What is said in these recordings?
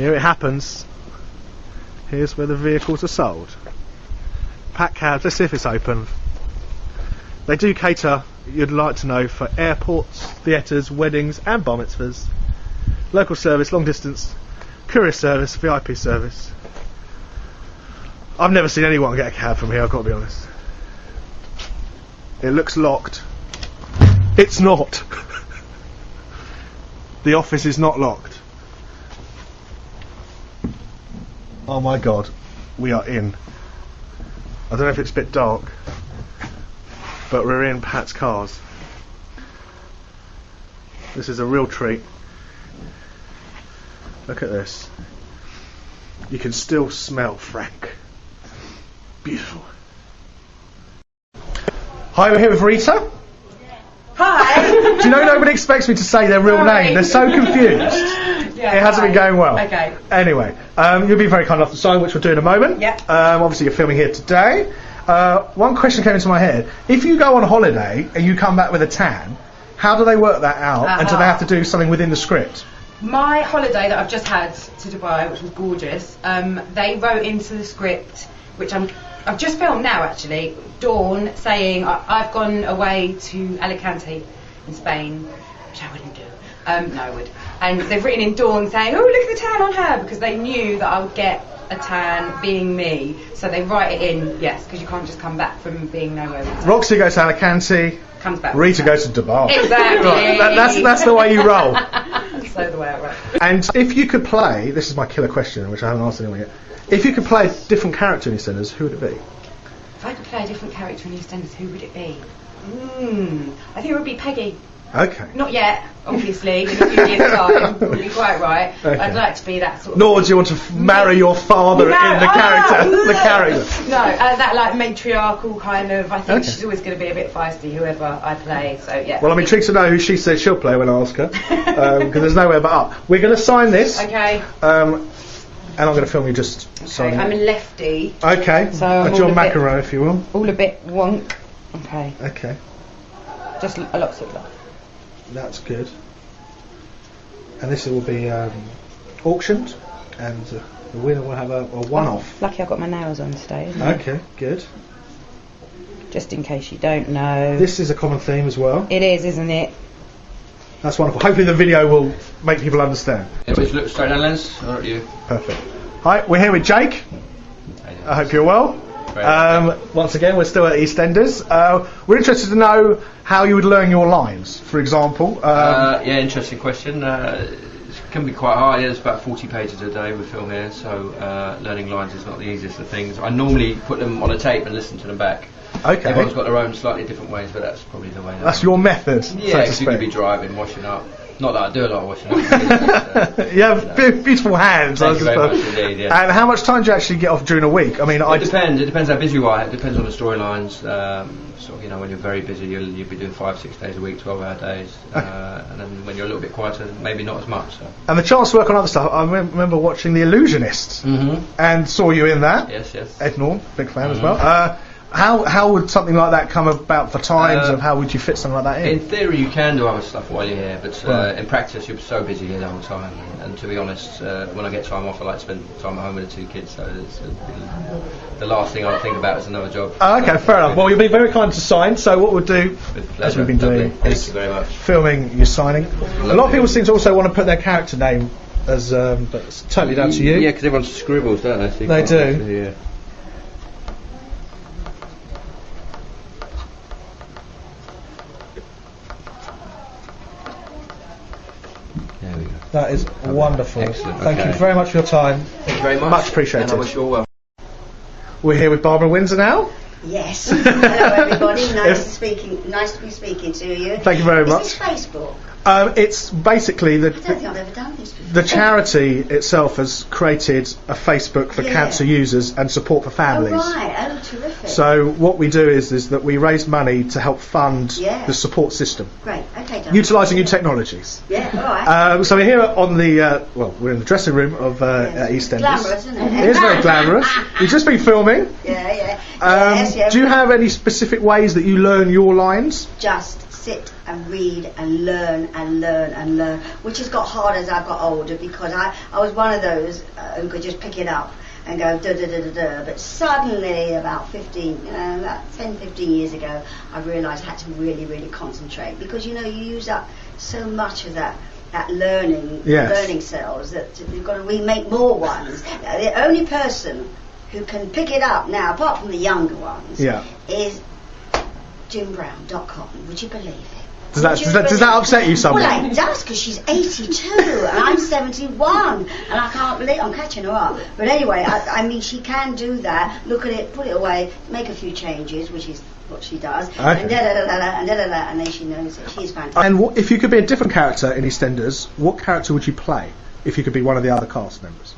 Here it happens. Here's where the vehicles are sold. Pat cabs, let's see if it's open. They do cater, you'd like to know, for airports, theatres, weddings and bar mitzvahs. Local service, long distance, courier service, VIP service. I've never seen anyone get a cab from here, I've got to be honest. It looks locked. It's not. The office is not locked. Oh my god, we are in. I don't know if it's a bit dark, but we're in Pat's cars. This is a real treat. Look at this. You can still smell Frank. Beautiful. Hi, we're here with Rita. Hi. Do you know nobody expects me to say their real name? They're so confused. Yeah, it hasn't been going well. Okay. Anyway, you'll be very kind enough to sign, which we'll do in a moment. Yep. Obviously, you're filming here today. One question came into my head. If you go on holiday and you come back with a tan, how do they work that out? And do they have to do something within the script? My holiday that I've just had to Dubai, which was gorgeous, they wrote into the script, which I've just filmed now actually, Dawn saying I've gone away to Alicante in Spain, which I wouldn't do. No, I would. And they've written in Dawn saying, oh, look at the tan on her, because they knew that I would get a tan being me. So they write it in, yes, because you can't just come back from being nowhere. Roxy goes to Alicante, comes back. Rita goes to Dubai. Exactly. Right, that's the way you roll. So the way I roll. And if you could play, this is my killer question, which I haven't asked anyone yet. If you could play a different character in EastEnders, who would it be? If I could play a different character in EastEnders, who would it be? I think it would be Peggy. Okay. Not yet, obviously. In a few years' time, you'll be quite right. Okay. I'd like to be that sort of. Nor do you want to marry your father in the character. The character. No, that like matriarchal kind of. I think she's always going to be a bit feisty, whoever I play. So yeah. Well, I'm intrigued to know who she says she'll play when I ask her, because there's nowhere but up. We're going to sign this. Okay. And I'm going to film you just signing. I'm a lefty. Okay. So a John McEnroe, if you will. All a bit wonk. Okay. Okay. Just a lot of love. That's good. And this will be auctioned, and the winner will have a one-off. Lucky I got my nails on today. Isn't Okay, good. Just in case you don't know. This is a common theme as well. It is, isn't it? That's wonderful. Hopefully the video will make people understand. Please look straight down the lens. How are you? Perfect. Hi, we're here with Jake. I hope you're well. Once again, we're still at EastEnders. We're interested to know how you would learn your lines, for example. Yeah, interesting question. It can be quite hard. Yeah, there's about 40 pages a day we film here, so learning lines is not the easiest of things. I normally put them on a tape and listen to them back. Okay. Everyone's got their own slightly different ways, but that's probably the way. That's your method, yeah, so to because you speak. could be driving, washing up. Not that I do a lot of washing up. You have beautiful hands. Thank you very much indeed, yeah. And how much time do you actually get off during a week? I mean, it depends. It depends how busy you are. It depends on the storylines. So you know, when you're very busy, you'll be doing 5-6 days a week, 12-hour days. And then when you're a little bit quieter, maybe not as much. So. And the chance to work on other stuff. I remember watching The Illusionist and saw you in that. Yes, yes. Ed Norm, big fan as well. How would something like that come about for times, and how would you fit something like that in? In theory, you can do other stuff while you're here, but in practice, you're so busy here the whole time. And to be honest, when I get time off, I like to spend time at home with the 2 kids. So it's, the last thing I think about is another job. Okay, fair enough. Well, you've been very kind to sign. So what we'll do, as we've been doing, Thank you very much. Filming you signing. A lot of people seem to also want to put their character name as, but it's totally down to you. Yeah, because everyone scribbles, don't they? So they do. Yeah. There we go. That is wonderful. Excellent. Thank you very much for your time. Thank you very much. Much appreciated. And I wish you all well. We're here with Barbara Windsor now. Yes. Hello everybody. Nice to be speaking to you. Thank you very much. Is this Facebook? It's basically I don't think I've ever done this before. the charity itself has created a Facebook for cancer users and support for families. Oh right, oh terrific. So what we do is that we raise money to help fund the support system. Great, okay. Done. Utilising new technologies. Yeah, alright. So we're here on the, we're in the dressing room of EastEnders. Glamorous, isn't it? It is very glamorous. You've just been filming. Yeah. Do you have any specific ways that you learn your lines? Just sit and read and learn and learn and learn, which has got harder as I've got older, because I was one of those who could just pick it up and go da da da da da. But suddenly, about 10, 15 years ago, I realised I had to really, really concentrate, because you use up so much of that learning cells that you've got to remake more ones. The only person who can pick it up now, apart from the younger ones, is jimbrown.com. Would you believe it? Does that upset you somewhat? Well, it does, because she's 82 and I'm 71, and I can't believe I'm catching her up. But anyway, I mean, she can do that. Look at it, put it away, make a few changes, which is what she does, and and then she knows it. She's fantastic. And if you could be a different character in EastEnders, what character would you play if you could be one of the other cast members?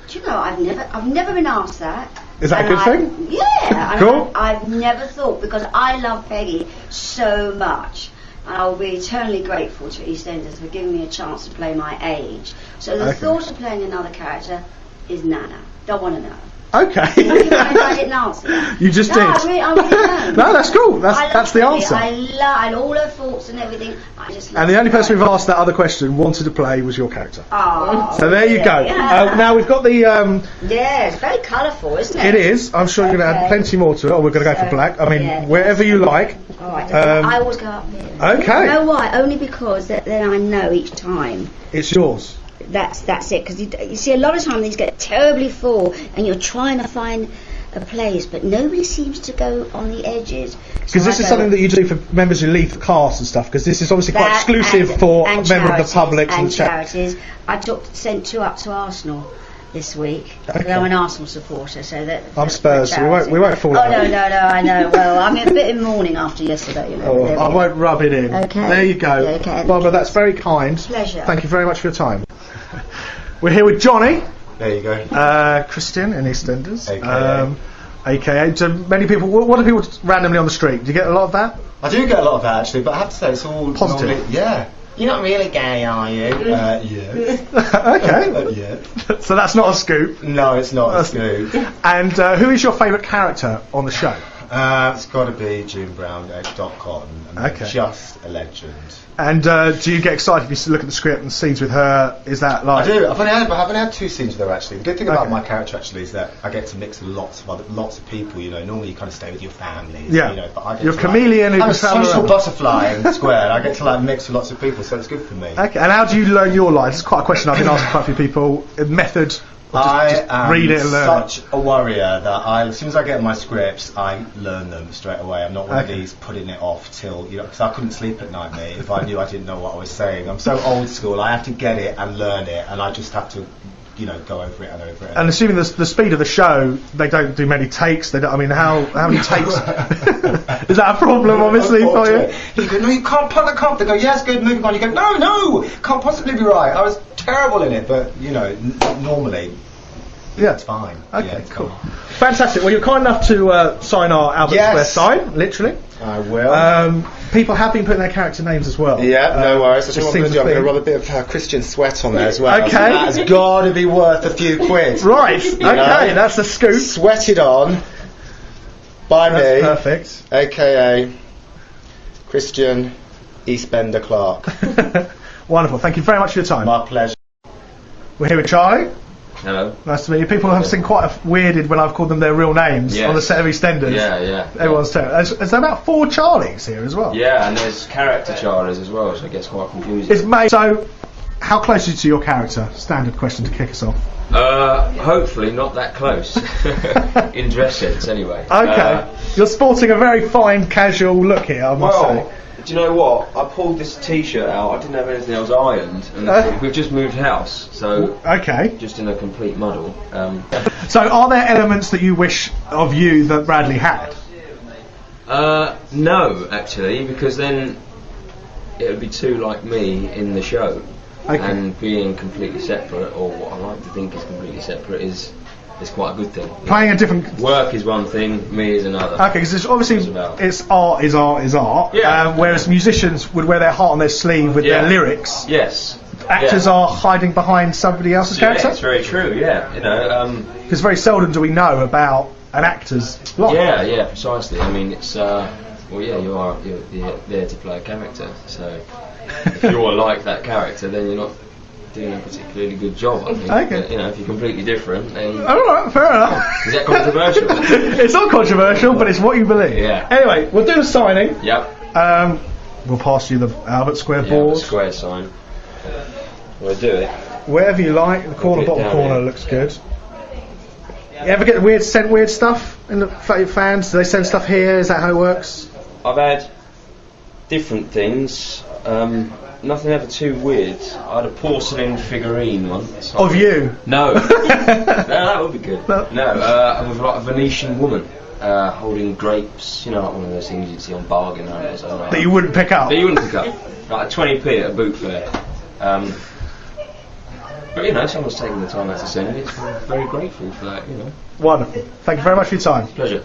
Do you know, I've never been asked that. Is that a good thing? Yeah. Cool. I've never thought, because I love Peggy so much. And I'll be eternally grateful to EastEnders for giving me a chance to play my age. So the thought of playing another character is nana. Don't want to know. Okay. I didn't answer that. You just did. I really don't. No, that's cool. That's the answer. I love all her thoughts and everything. I just love and the only person who've asked that other question wanted to play was your character. Oh, so there you go. Yeah. Now we've got the. Yeah, it's very colourful, isn't it? It is. I'm sure you're going to add plenty more to it, or we're going to go for black. I mean, wherever you like. Oh, I always go up here. Okay. You know why? Only because then I know each time. It's yours. That's it, because you see a lot of times these get terribly full and you're trying to find a place, but nobody seems to go on the edges. Because this is something that you do for members who leave the cast and stuff, because this is obviously quite exclusive for members of the public and charities. I sent 2 up to Arsenal this week. Okay. I'm an Arsenal supporter, so that I'm Spurs, so we won't fall out. No, I know. Well, I'm a bit in mourning after yesterday, I won't rub it in. Okay. There you go. Yeah, okay. Barbara, that's very kind. Pleasure. Thank you very much for your time. We're here with Johnny. There you go. Christian in EastEnders. AKA. To many people, what do people randomly on the street? Do you get a lot of that? I do get a lot of that, actually, but I have to say it's all positive. Normally, yeah. You're not really gay, are you? Yes. Okay. Yes. So that's not a scoop. No, it's not a scoop. And who is your favourite character on the show? It's got to be jimbrown.com. Okay. Just a legend. And do you get excited if you look at the script and scenes with her? Is that like? I do. I've only had 2 scenes with her, actually. The good thing about my character actually is that I get to mix with lots of people. Normally you kind of stay with your family. Yeah. But I get you're a chameleon. I'm a social butterfly in Square. I get to mix with lots of people, so it's good for me. Okay. And how do you learn your lines? It's quite a question I've been asking quite a few people. Method. I am read it and learn such a warrior that as soon as I get my scripts, I learn them straight away. I'm not one of these putting it off till, because I couldn't sleep at night, mate, if I knew I didn't know what I was saying. I'm so old school, I have to get it and learn it, and I just have to, go over it and over it. And assuming the speed of the show, they don't do many takes. They don't. I mean, how many takes? Is that a problem, obviously, for you? You go, no, you can't put the cop. They go, yes, good, moving on. You go, no, can't possibly be right. I was terrible in it, but normally. Yeah, it's fine. Okay, yeah, cool. Fantastic. Well, you're kind enough to sign our Albert Square sign, literally. I will. People have been putting their character names as well. Yeah, no worries. I'm going to rub a bit of Christian sweat on there as well. Okay. So that has got to be worth a few quid. Right. Okay, that's a scoop. Sweated on by me. Perfect. AKA Christian Eastbender Clark. Wonderful. Thank you very much for your time. My pleasure. We're here with Charlie. Hello. Nice to meet you. People have been quite weirded when I've called them their real names on the set of EastEnders. Yeah. Everyone's terrible. There's about 4 Charlies here as well. Yeah, and there's character Charlies as well, so it gets quite confusing. So, how close are you to your character? Standard question to kick us off. Hopefully not that close. In dress sense, anyway. Okay. You're sporting a very fine, casual look here, I must say. Do you know what? I pulled this T-shirt out. I didn't have anything else ironed, and we've just moved house, so just in a complete muddle. So, are there elements that you wish of you that Bradley had? No, actually, because then it would be too like me in the show, and being completely separate, or what I like to think is completely separate, is quite a good thing. Playing a different work is one thing, me is another. Okay, because obviously it's art is art. Yeah. Whereas musicians would wear their heart on their sleeve with their lyrics. Yes. Actors are hiding behind somebody else's character. That's very true. Yeah. Because very seldom do we know about an actor's life. Yeah, precisely. I mean, it's you're there to play a character. So if you're like that character, then you're not doing a particularly good job. I think. Okay. But, if you're completely different, then All right, fair enough. is that controversial? It's not controversial, but it's what you believe. Yeah. Anyway, we'll do the signing. Yep. We'll pass you the Albert Square Yeah, board. the square sign. We'll do it. Wherever you like. The corner, Put it bottom down corner here. looks good. You ever get sent weird stuff in the fans? Do they send stuff here? Is that how it works? I've had different things. Nothing ever too weird. I had a porcelain figurine once. Of you? No. No, that would be good. No. With like a Venetian woman holding grapes. Like one of those things you'd see on bargain hunters. That you wouldn't pick up? That you wouldn't pick up. Like a 20p at a boot fair. But someone's taken the time out to send it. I'm very grateful for that. Wonderful. Thank you very much for your time. Pleasure.